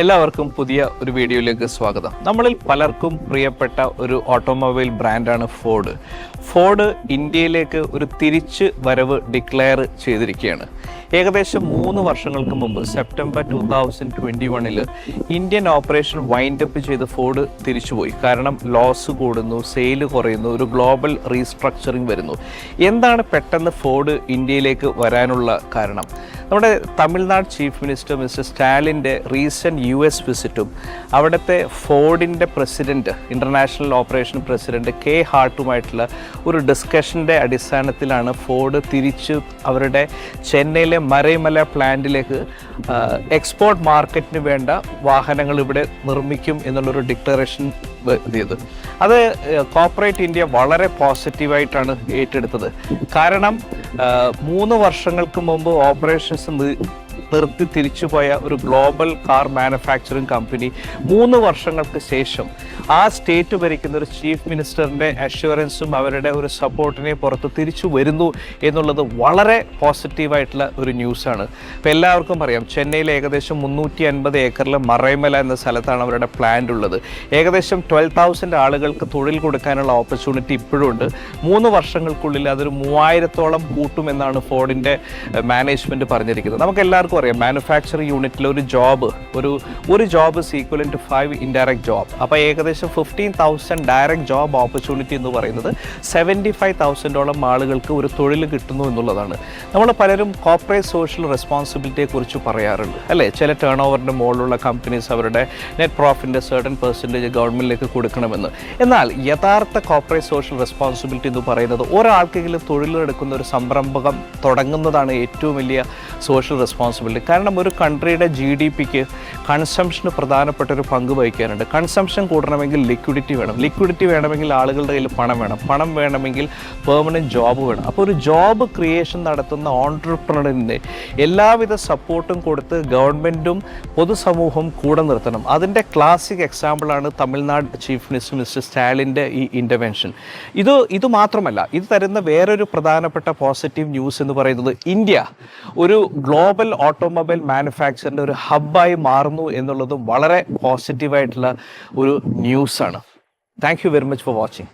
എല്ലാവർക്കും പുതിയ ഒരു വീഡിയോയിലേക്ക് സ്വാഗതം. നമ്മളിൽ പലർക്കും പ്രിയപ്പെട്ട ഒരു ഓട്ടോമൊബൈൽ ബ്രാൻഡാണ് ഫോർഡ്. ഫോർഡ് ഇന്ത്യയിലേക്ക് ഒരു തിരിച്ച് വരവ് ഡിക്ലെയർ ചെയ്തിരിക്കുകയാണ്. ഏകദേശം 3 വർഷങ്ങൾക്ക് മുമ്പ് സെപ്റ്റംബർ 2021 ഇന്ത്യൻ ഓപ്പറേഷൻ വൈൻഡപ്പ് ചെയ്ത് ഫോർഡ് തിരിച്ചുപോയി. കാരണം ലോസ് കൂടുന്നു, സെയിൽ കുറയുന്നു, ഒരു ഗ്ലോബൽ റീസ്ട്രക്ചറിങ് വരുന്നു. എന്താണ് പെട്ടെന്ന് ഫോർഡ് ഇന്ത്യയിലേക്ക് വരാനുള്ള കാരണം? നമ്മുടെ തമിഴ്നാട് ചീഫ് മിനിസ്റ്റർ മിസ്റ്റർ സ്റ്റാലിൻ്റെ റീസെൻറ്റ് US വിസിറ്റും അവിടുത്തെ ഫോർഡിൻ്റെ president, international operation president K ഹാർട്ടുമായിട്ടുള്ള ഒരു ഡിസ്കഷൻ്റെ അടിസ്ഥാനത്തിലാണ് ഫോർഡ് തിരിച്ച് അവരുടെ ചെന്നൈയിലെ മരൈമല പ്ലാന്റിലേക്ക് എക്സ്പോർട്ട് മാർക്കറ്റിന് വേണ്ട വാഹനങ്ങൾ ഇവിടെ നിർമ്മിക്കും എന്നുള്ളൊരു ഡിക്ലറേഷൻ ചെയ്തത്. അത് കോർപ്പറേറ്റ് ഇന്ത്യ വളരെ പോസിറ്റീവായിട്ടാണ് ഏറ്റെടുത്തത്. കാരണം 3 വർഷങ്ങൾക്ക് മുമ്പ് ഓപ്പറേഷൻസ് നിർത്തി തിരിച്ചുപോയ ഒരു ഗ്ലോബൽ കാർ മാനുഫാക്ചറിങ് കമ്പനി 3 വർഷങ്ങൾക്ക് ശേഷം ആ സ്റ്റേറ്റ് ഭരിക്കുന്ന ഒരു ചീഫ് മിനിസ്റ്ററിൻ്റെ അഷ്വറൻസും അവരുടെ ഒരു സപ്പോർട്ടിനെ പുറത്ത് തിരിച്ചു വരുന്നു എന്നുള്ളത് വളരെ പോസിറ്റീവായിട്ടുള്ള ഒരു ന്യൂസാണ്. ഇപ്പോൾ എല്ലാവർക്കും അറിയാം, ചെന്നൈയിൽ ഏകദേശം 350 ഏക്കറിൽ മറൈമല എന്ന സ്ഥലത്താണ് അവരുടെ പ്ലാന്റ് ഉള്ളത്. ഏകദേശം 12,000 ആളുകൾക്ക് തൊഴിൽ കൊടുക്കാനുള്ള ഓപ്പർച്യൂണിറ്റി ഇപ്പോഴും ഉണ്ട്. 3 വർഷങ്ങൾക്കുള്ളിൽ അതൊരു 3000-ഓളം കൂട്ടുമെന്നാണ് ഫോർഡിൻ്റെ മാനേജ്മെൻറ്റ് പറഞ്ഞിരിക്കുന്നത്. നമുക്ക് എല്ലാവർക്കും അറിയാം, മാനുഫാക്ചറിങ് യൂണിറ്റിൽ ഒരു job is equal to 5 indirect job. അപ്പോൾ ഏകദേശം 15,000 ഡയറക്റ്റ് ജോബ് ഓപ്പർച്യൂണിറ്റി എന്ന് പറയുന്നത് 75,000-ഓളം ആളുകൾക്ക് ഒരു തൊഴിൽ കിട്ടുന്നു എന്നുള്ളതാണ്. നമ്മൾ പലരും കോർപ്പറേറ്റ് സോഷ്യൽ റെസ്പോൺസിബിലിറ്റിയെ കുറിച്ച് പറയാറുണ്ട്, അല്ലേ? ചില ടേൺ ഓവറിൻ്റെ മുകളിലുള്ള കമ്പനീസ് അവരുടെ നെറ്റ് പ്രോഫിറ്റിൻ്റെ സർട്ടൻ പെർസെൻറ്റേജ് ഗവൺമെൻറ്റിലേക്ക് കൊടുക്കണമെന്ന്. എന്നാൽ യഥാർത്ഥ കോർപ്പറേറ്റ് സോഷ്യൽ റെസ്പോൺസിബിലിറ്റി എന്ന് പറയുന്നത് ഒരാൾക്കെങ്കിലും തൊഴിലെടുക്കുന്ന ഒരു സംരംഭകം തുടങ്ങുന്നതാണ് ഏറ്റവും വലിയ സോഷ്യൽ റെസ്പോൺസിബിലിറ്റി. കാരണം ഒരു കൺട്രിയുടെ GDPക്ക് കൺസംഷന് പ്രധാനപ്പെട്ട ഒരു പങ്ക് വഹിക്കാനുണ്ട്. കൺസംഷൻ കൂടണമെങ്കിൽ ലിക്വിഡിറ്റി വേണം, ലിക്വിഡിറ്റി വേണമെങ്കിൽ ആളുകളുടെ കയ്യിൽ പണം വേണം, പണം വേണമെങ്കിൽ പെർമനൻറ്റ് ജോബ് വേണം. അപ്പോൾ ഒരു ജോബ് ക്രിയേഷൻ നടത്തുന്ന ഓൺട്രപ്രണറിന് എല്ലാവിധ സപ്പോർട്ടും കൊടുത്ത് ഗവൺമെൻറ്റും പൊതുസമൂഹവും കൂടെ നിർത്തണം. അതിൻ്റെ ക്ലാസിക് എക്സാമ്പിളാണ് തമിഴ്നാട് ചീഫ് മിനിസ്റ്റർ മിസ്റ്റർ സ്റ്റാലിൻ്റെ ഈ ഇൻ്റർവെൻഷൻ. ഇത് മാത്രമല്ല, ഇത് തരുന്ന വേറൊരു പ്രധാനപ്പെട്ട പോസിറ്റീവ് ന്യൂസ് എന്ന് പറയുന്നത് ഇന്ത്യ ഒരു ഗ്ലോബൽ ഓട്ടോമൊബൈൽ മാനുഫാക്ചറിൻ്റെ ഒരു ഹബ്ബായി മാറുന്നു എന്നുള്ളതും വളരെ പോസിറ്റീവായിട്ടുള്ള ഒരു ന്യൂസാണ്. Thank you very much for watching.